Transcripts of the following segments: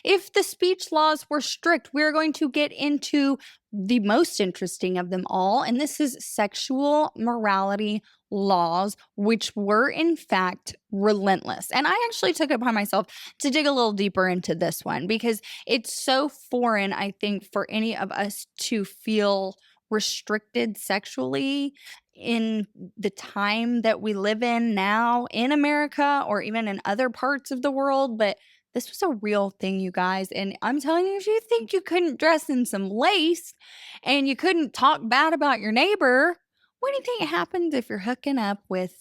If the speech laws were strict, we're going to get into the most interesting of them all, and this is sexual morality laws, which were in fact relentless. And I actually took it upon myself to dig a little deeper into this one because it's so foreign, I think, for any of us to feel restricted sexually in the time that we live in now in America or even in other parts of the world. But this was a real thing, you guys. And I'm telling you, if you think you couldn't dress in some lace and you couldn't talk bad about your neighbor, what do you think happens if you're hooking up with,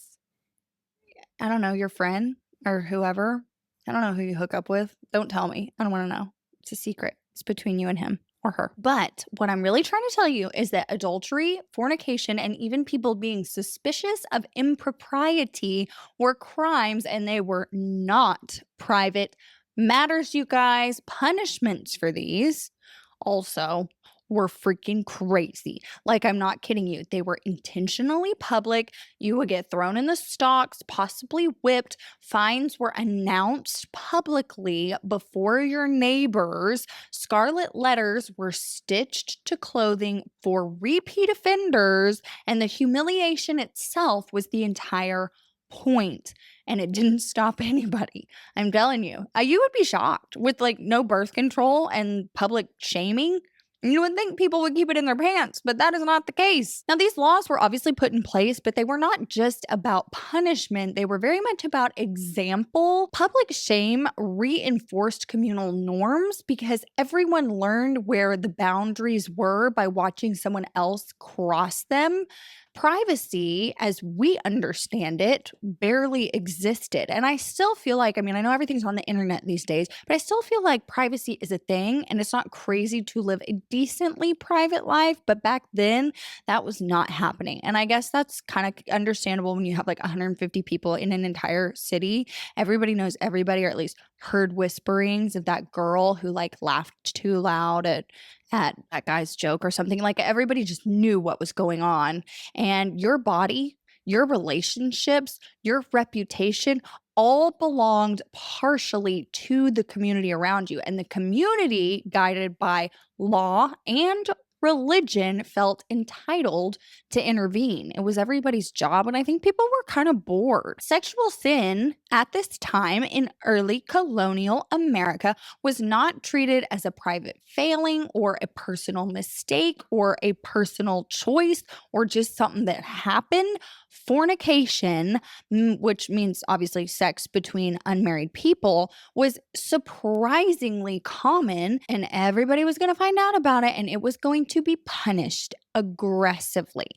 I don't know, your friend or whoever? I don't know who you hook up with. Don't tell me. I don't want to know. It's a secret. It's between you and him or her. But what I'm really trying to tell you is that adultery, fornication, and even people being suspicious of impropriety were crimes, and they were not private matters, you guys. Punishments for these also were freaking crazy. Like, I'm not kidding you. They were intentionally public. You would get thrown in the stocks, possibly whipped. Fines were announced publicly before your neighbors. Scarlet letters were stitched to clothing for repeat offenders, and the humiliation itself was the entire point. And it didn't stop anybody. I'm telling you, you would be shocked with like no birth control and public shaming. You would think people would keep it in their pants, but that is not the case. Now, these laws were obviously put in place, but they were not just about punishment. They were very much about example. Public shame reinforced communal norms because everyone learned where the boundaries were by watching someone else cross them. Privacy, as we understand it, barely existed. And I still feel like, I mean, I know everything's on the internet these days, but I still feel like privacy is a thing and it's not crazy to live a decently private life. But back then, that was not happening. And I guess that's kind of understandable when you have like 150 people in an entire city. Everybody knows everybody, or at least heard whisperings of that girl who like laughed too loud at that guy's joke or something. Like, everybody just knew what was going on. And your body, your relationships, your reputation all belonged partially to the community around you. And the community, guided by law and religion, felt entitled to intervene. It was everybody's job, and I think people were kind of bored. Sexual sin at this time in early colonial America was not treated as a private failing or a personal mistake or a personal choice or just something that happened. Fornication, which means obviously sex between unmarried people, was surprisingly common, and everybody was going to find out about it, and it was going to be punished aggressively.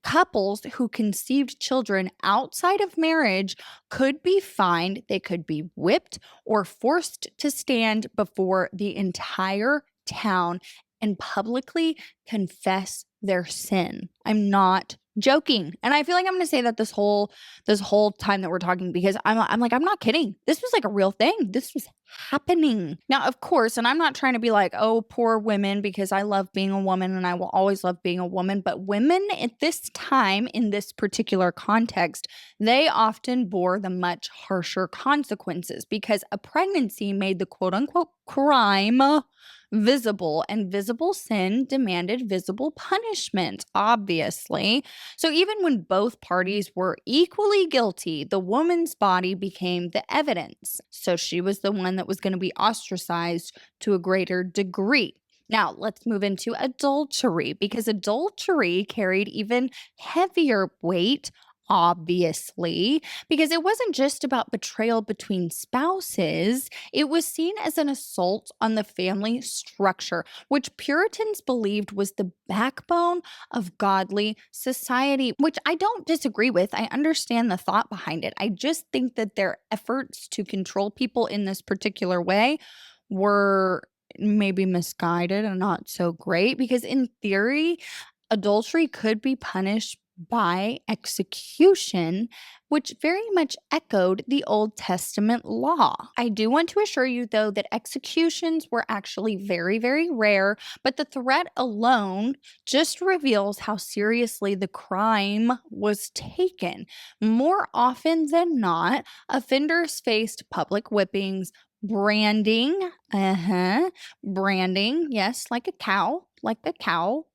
Couples who conceived children outside of marriage could be fined, they could be whipped, or forced to stand before the entire town and publicly confess their sin. I'm not joking. And I feel like I'm going to say that this whole time that we're talking, because I'm like, I'm not kidding. This was like a real thing. This was happening. Now, of course, and I'm not trying to be like, oh, poor women, because I love being a woman and I will always love being a woman. But women at this time, in this particular context, they often bore the much harsher consequences because a pregnancy made the quote unquote crime visible, and visible sin demanded visible punishment, obviously. So even when both parties were equally guilty, the woman's body became the evidence. So she was the one that was going to be ostracized to a greater degree. Now, let's move into adultery, because adultery carried even heavier weight, obviously, because it wasn't just about betrayal between spouses. It was seen as an assault on the family structure, which Puritans believed was the backbone of godly society, which I don't disagree with. I understand the thought behind it. I just think that their efforts to control people in this particular way were maybe misguided and not so great, because in theory, adultery could be punished by execution, which very much echoed the Old Testament law. I do want to assure you, though, that executions were actually very, very rare, but the threat alone just reveals how seriously the crime was taken. More often than not, offenders faced public whippings, Branding, branding, yes, like a cow, like a cow.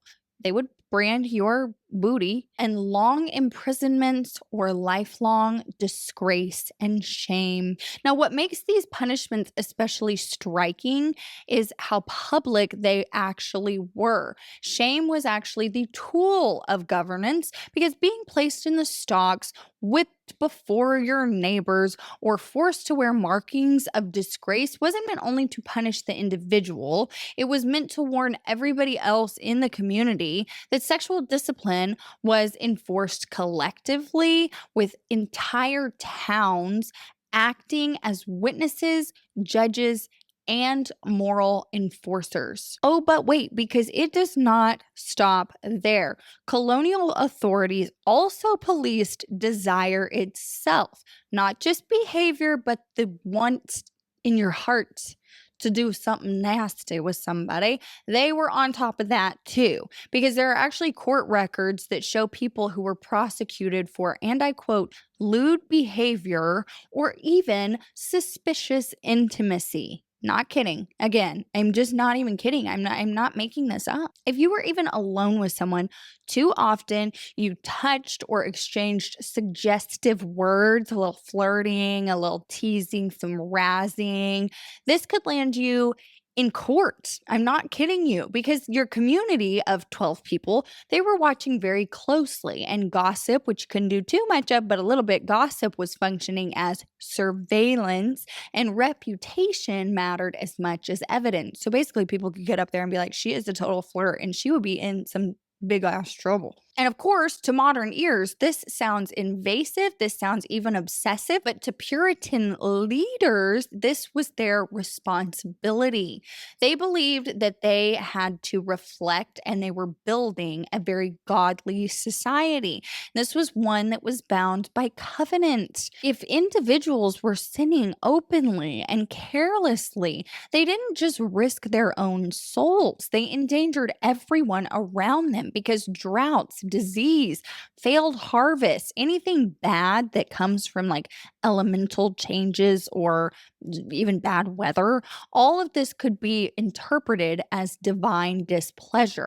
They would brand your booty, and long imprisonments or lifelong disgrace and shame. Now, what makes these punishments especially striking is how public they actually were. Shame was actually the tool of governance because being placed in the stocks, whipped before your neighbors, or forced to wear markings of disgrace wasn't meant only to punish the individual, it was meant to warn everybody else in the community that sexual discipline was enforced collectively, with entire towns acting as witnesses, judges, and moral enforcers. Oh, but wait, because it does not stop there. Colonial authorities also policed desire itself, not just behavior, but the want in your heart to do something nasty with somebody. They were on top of that too, because there are actually court records that show people who were prosecuted for, and I quote, lewd behavior or even suspicious intimacy. Not kidding. Again, I'm just not even kidding. I'm not making this up. If you were even alone with someone too often, you touched or exchanged suggestive words, a little flirting, a little teasing, some razzing, this could land you in court. I'm not kidding you, because your community of 12 people, they were watching very closely, and gossip, which you couldn't do too much of, but a little bit, gossip was functioning as surveillance, and reputation mattered as much as evidence. So basically, people could get up there and be like, she is a total flirt, and she would be in some big ass trouble. And of course, to modern ears, this sounds invasive. This sounds even obsessive. But to Puritan leaders, this was their responsibility. They believed that they had to reflect and they were building a very godly society. This was one that was bound by covenant. If individuals were sinning openly and carelessly, they didn't just risk their own souls, they endangered everyone around them, because droughts, disease, failed harvests, anything bad that comes from like elemental changes or even bad weather, all of this could be interpreted as divine displeasure.